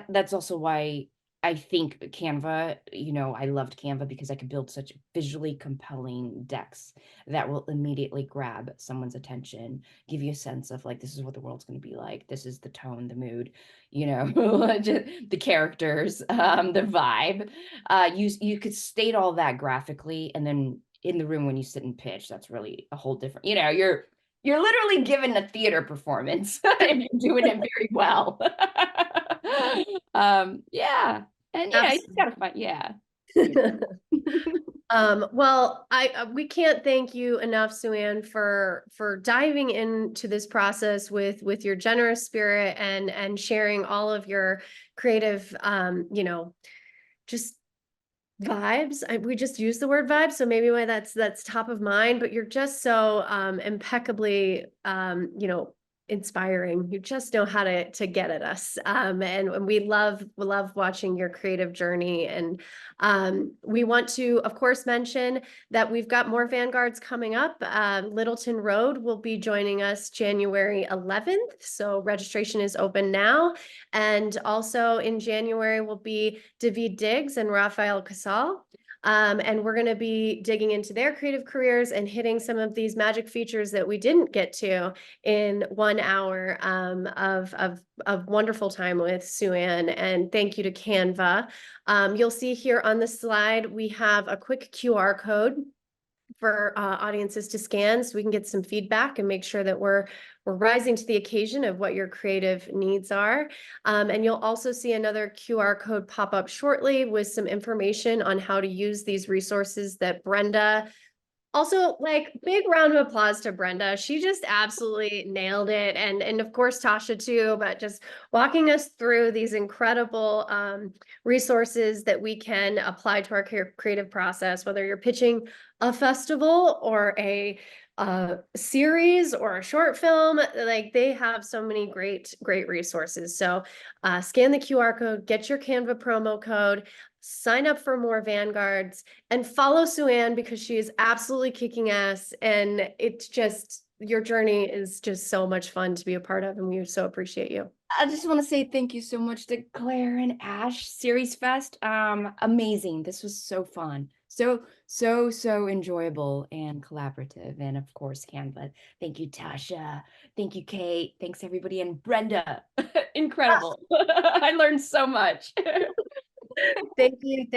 that's also why I think Canva, you know, I loved Canva because I could build such visually compelling decks that will immediately grab someone's attention, give you a sense of like, this is what the world's going to be like. This is the tone, the mood, you know, the characters, the vibe. You could state all that graphically, and then in the room when you sit and pitch, that's really a whole different, you know, you're literally given a theater performance if you're doing it very well. Yeah. And you know, you just gotta find, yeah. Well, we can't thank you enough, Sue Ann, for diving into this process with your generous spirit and sharing all of your creative, you know, just vibes. We just use the word vibe, so maybe why that's top of mind. But you're just so impeccably, you know, inspiring. You just know how to get at us, and we love watching your creative journey. And we want to, of course, mention that we've got more Vanguards coming up. Littleton Road will be joining us January 11th, so registration is open now. And also in January will be David Diggs and Rafael Casal. And we're going to be digging into their creative careers and hitting some of these magic features that we didn't get to in 1 hour of wonderful time with Sue Ann. And thank you to Canva. You'll see here on the slide, we have a quick QR code for audiences to scan so we can get some feedback and make sure that we're rising to the occasion of what your creative needs are. And you'll also see another QR code pop up shortly with some information on how to use these resources that Brenda. Also, like, big round of applause to Brenda. She just absolutely nailed it. And of course, Tasha too, but just walking us through these incredible resources that we can apply to our creative process, whether you're pitching a festival or a series or a short film. Like, they have so many great resources. So scan the QR code, get your Canva promo code, sign up for more Vanguards, and follow Sue Ann because she is absolutely kicking ass. And it's just, your journey is just so much fun to be a part of, and we so appreciate you. I just want to say thank you so much to Claire and Ash. SeriesFest, amazing. This was so fun. So enjoyable and collaborative. And of course, Canva. Thank you, Tasha. Thank you, Kate. Thanks, everybody. And Brenda. Incredible. I learned so much. Thank you.